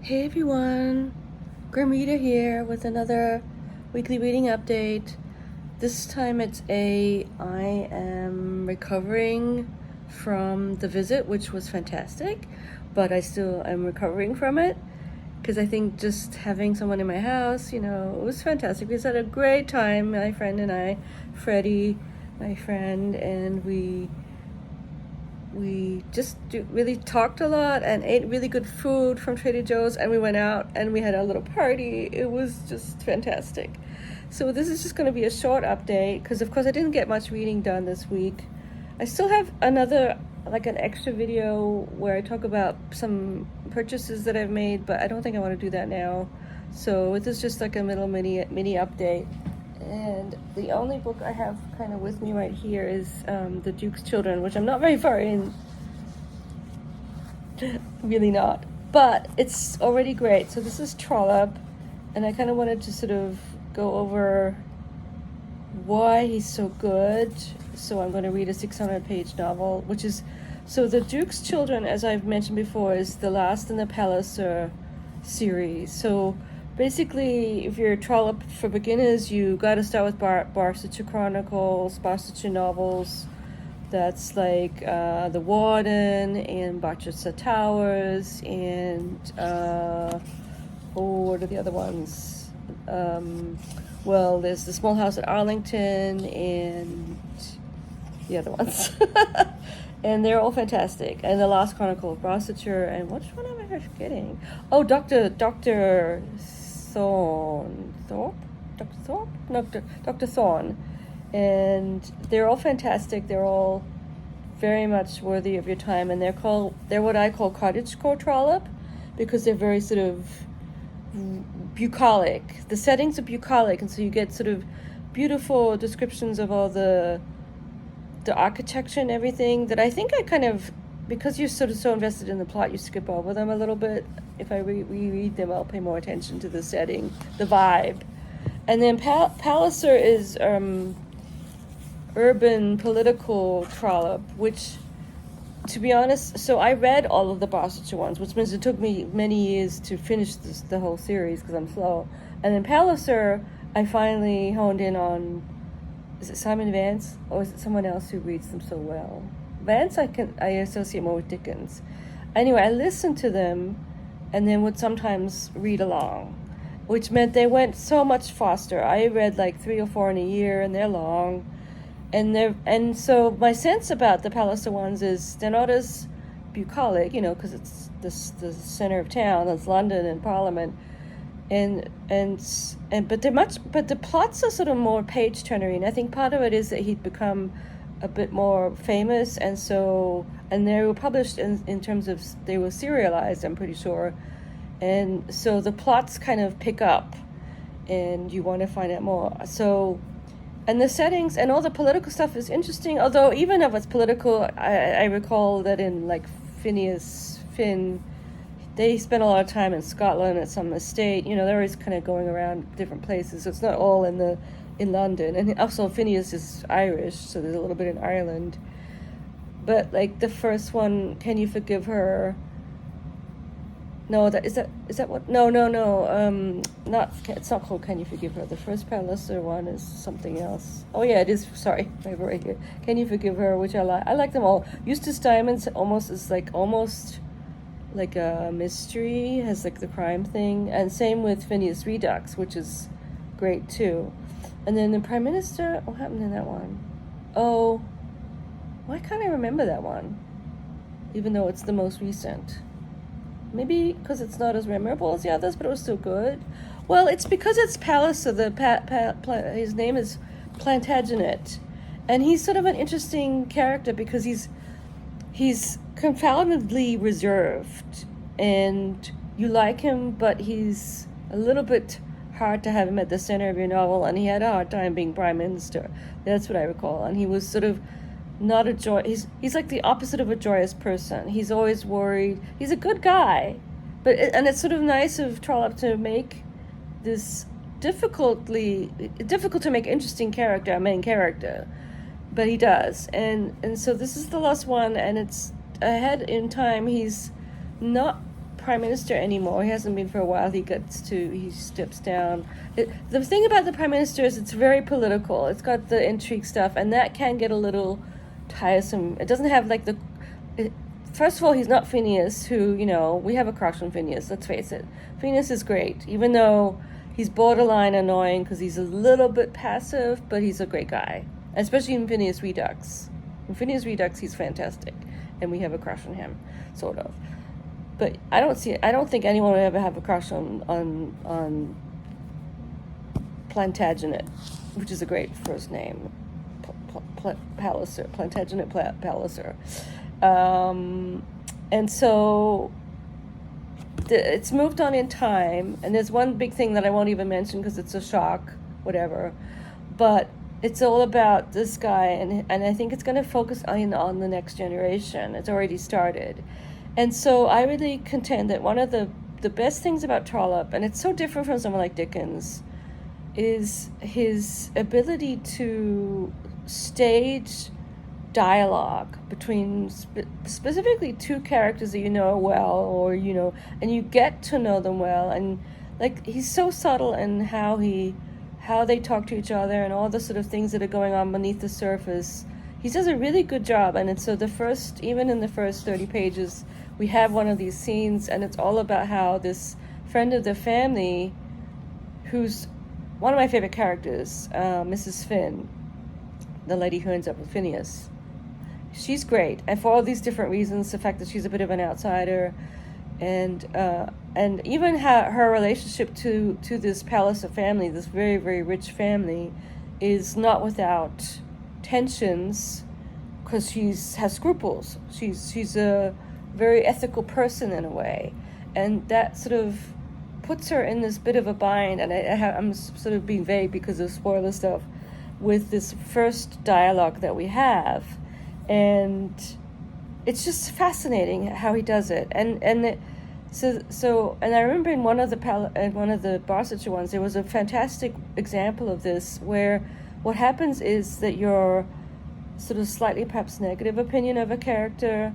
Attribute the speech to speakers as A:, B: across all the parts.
A: Hey everyone, Grimm here with another weekly reading update. This time I am recovering from the visit, which was fantastic, but I still am recovering from it because I think just having someone in my house, it was fantastic. We had a great time, my friend and I, Freddie, my friend, and we just really talked a lot and ate really good food from Trader Joe's, and we went out and we had a little party. It was just fantastic. So this is just going to be a short update because of course I didn't get much reading done this week. I still have an extra video where I talk about some purchases that I've made, but I don't think I want to do that now. So this is just like a little mini update. And the only book I have kind of with me right here is The Duke's Children, which I'm not very far in. Really not. But it's already great. So this is Trollope, and I kind of wanted to sort of go over why he's so good. So I'm going to read a 600-page novel, which is... So The Duke's Children, as I've mentioned before, is the last in the Palliser series. So... basically, if you're Trollope for beginners, you got to start with Barsetshire Chronicles, Barsetshire novels. That's like The Warden and Barchester Towers and what are the other ones? Well, there's The Small House at Arlington and the other ones. And they're all fantastic. And The Last Chronicle of Barsetshire, and which one am I forgetting? Oh, Dr. Thorne, and they're all fantastic. They're all very much worthy of your time, and they're what I call cottagecore Trollope, because they're very sort of bucolic. The settings are bucolic, and so you get sort of beautiful descriptions of all the architecture and everything that I think I kind of, because you're sort of so invested in the plot, you skip over them a little bit. If I reread them, I'll pay more attention to the setting, the vibe. And then Palliser is urban political Trollope, which, to be honest, so I read all of the Barsetshire ones, which means it took me many years to finish the whole series because I'm slow. And then Palliser, I finally honed in on, is it Simon Vance, or is it someone else who reads them so well? Vance I associate more with Dickens. Anyway, I listened to them and then would sometimes read along, which meant they went so much faster. I read like 3 or 4 in a year, and they're long. And so my sense about the Palliser ones is they're not as bucolic, because it's the center of town, it's London and Parliament. But the plots are sort of more page turnery, and I think part of it is that he'd become a bit more famous, and they were published in terms of, they were serialized, I'm pretty sure, and so the plots kind of pick up and you want to find out more. So, and the settings and all the political stuff is interesting, although even if it's political, I recall that in like Phineas Finn, they spent a lot of time in Scotland at some estate. They're always kind of going around different places, so it's not all in London. And also Phineas is Irish, so there's a little bit in Ireland. But like the first one, Can You Forgive Her? No, is that what? No. It's not called Can You Forgive Her. The first Palliser one is something else. Oh yeah, it is. Sorry, I have it right here. Can You Forgive Her, which I like. I like them all. Eustace Diamonds almost like a mystery, has like the crime thing, and same with Phineas Redux, which is great too. And then the Prime Minister, what happened in that one? Oh, why can't I remember that one? Even though it's the most recent. Maybe because it's not as memorable as the others, but it was still good. Well, it's because it's Palliser. His name is Plantagenet. And he's sort of an interesting character because he's confoundedly reserved. And you like him, but he's a little bit hard to have him at the center of your novel, and he had a hard time being Prime Minister. That's what I recall. And he was sort of not a joy. He's like the opposite of a joyous person. He's always worried. He's a good guy, and it's sort of nice of Trollope to make this difficult to make interesting character, a main character, but he does. And so this is the last one, and it's ahead in time. He's not prime minister anymore. He hasn't been for a while. He steps down. The thing about the prime minister is it's very political. It's got the intrigue stuff, and that can get a little tiresome. It doesn't have like first of all, he's not Phineas, who, we have a crush on Phineas, let's face it. Phineas is great, even though he's borderline annoying because he's a little bit passive, but he's a great guy, especially in Phineas Redux. In Phineas Redux, he's fantastic, and we have a crush on him, sort of. But I don't think anyone would ever have a crush on Plantagenet, which is a great first name, Palliser, Plantagenet Palliser. And so it's moved on in time, and there's one big thing that I won't even mention because it's a shock, whatever, but it's all about this guy, and I think it's going to focus on the next generation. It's already started. And so I really contend that one of the best things about Trollope, and it's so different from someone like Dickens, is his ability to stage dialogue between specifically two characters that you know well, or and you get to know them well, and like he's so subtle in how they talk to each other and all the sort of things that are going on beneath the surface. He does a really good job, and so even in the first 30 pages, we have one of these scenes, and it's all about how this friend of the family, who's one of my favorite characters, Mrs. Finn, the lady who ends up with Phineas. She's great, and for all these different reasons, the fact that she's a bit of an outsider, and even her relationship to this Palliser family, this very, very rich family, is not without tensions, because she has scruples. She's a very ethical person in a way, and that sort of puts her in this bit of a bind. And I'm sort of being vague because of spoiler stuff with this first dialogue that we have, and it's just fascinating how he does it. And I remember in one of the Barsetshire ones, there was a fantastic example of this, where what happens is that your sort of slightly perhaps negative opinion of a character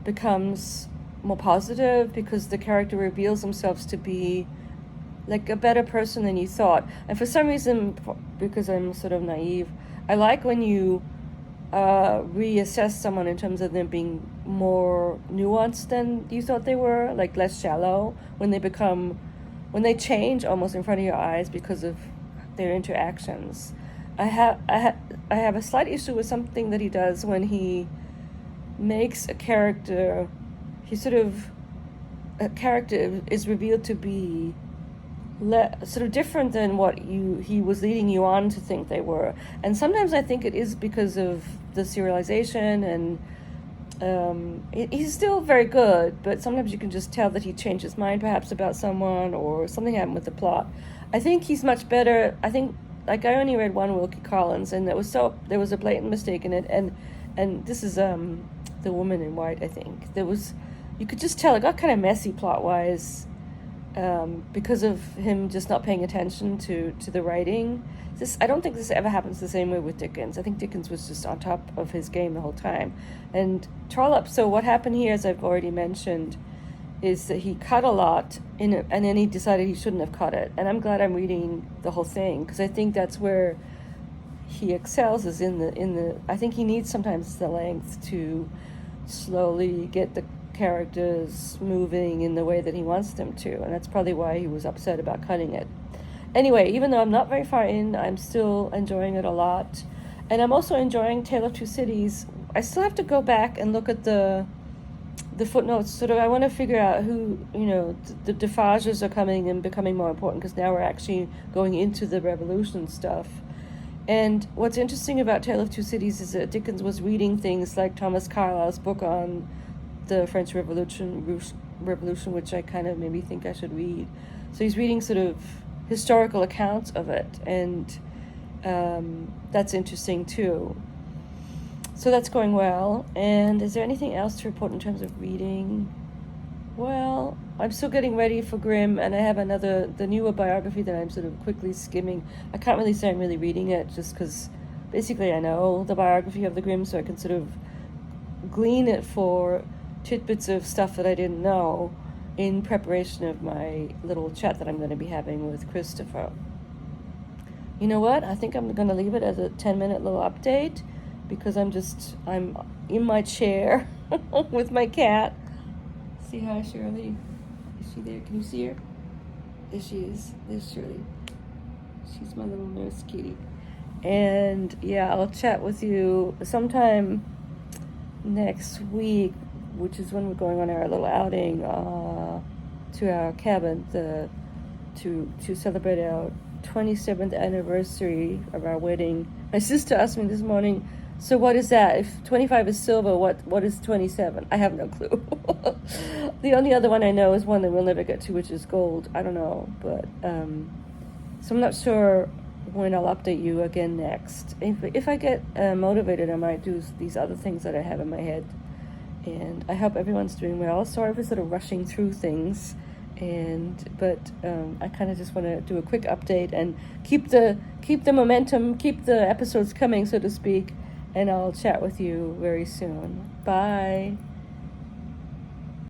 A: becomes more positive because the character reveals themselves to be like a better person than you thought. And for some reason, because I'm sort of naive, I like when you reassess someone in terms of them being more nuanced than you thought they were, like less shallow, when they change almost in front of your eyes because of their interactions. I have a slight issue with something that he does when he makes a character is revealed to be sort of different than what he was leading you on to think they were. And sometimes I think it is because of the serialization, and he's still very good, but sometimes you can just tell that he changed his mind perhaps about someone, or something happened with the plot. I think he's much better. I think, like, I only read one Wilkie Collins, and there was a blatant mistake in it, and this is The Woman in White, I think. You could just tell it got kind of messy plot-wise, because of him just not paying attention to the writing. I don't think this ever happens the same way with Dickens. I think Dickens was just on top of his game the whole time. And Trollope, so what happened here, as I've already mentioned, is that he cut a lot in it, and then he decided he shouldn't have cut it. And I'm glad I'm reading the whole thing, because I think that's where he excels, is in the I think he needs sometimes the length to slowly get the characters moving in the way that he wants them to, and that's probably why he was upset about cutting it. Anyway, even though I'm not very far in, I'm still enjoying it a lot, and I'm also enjoying Tale of Two Cities. I still have to go back and look at the footnotes. Sort of, I want to figure out who, the Defarges are coming and becoming more important, because now we're actually going into the Revolution stuff. And what's interesting about Tale of Two Cities is that Dickens was reading things like Thomas Carlyle's book on the French Revolution, which I kind of maybe think I should read. So he's reading sort of historical accounts of it, and that's interesting too. So that's going well. And is there anything else to report in terms of reading? Well, I'm still getting ready for Grimm, and I have the newer biography that I'm sort of quickly skimming. I can't really say I'm really reading it, just because basically I know the biography of the Grimm, so I can sort of glean it for tidbits of stuff that I didn't know. in preparation of my little chat that I'm going to be having with Christopher. You know what? I think I'm going to leave it as a 10-minute little update because I'm in my chair with my cat. See hi, Shirley. Is she there? Can you see her? There she is. There's Shirley. She's my little nurse kitty. And yeah, I'll chat with you sometime next week, which is when we're going on our little outing to our cabin to celebrate our 27th anniversary of our wedding. My sister asked me this morning, so what is that? If 25 is silver, what is 27? I have no clue. The only other one I know is one that we'll never get to, which is gold. I don't know, but so I'm not sure when I'll update you again next. If I get motivated, I might do these other things that I have in my head. And I hope everyone's doing well. Sorry for sort of rushing through things, but I kind of just want to do a quick update and keep the momentum, keep the episodes coming, so to speak. And I'll chat with you very soon. Bye.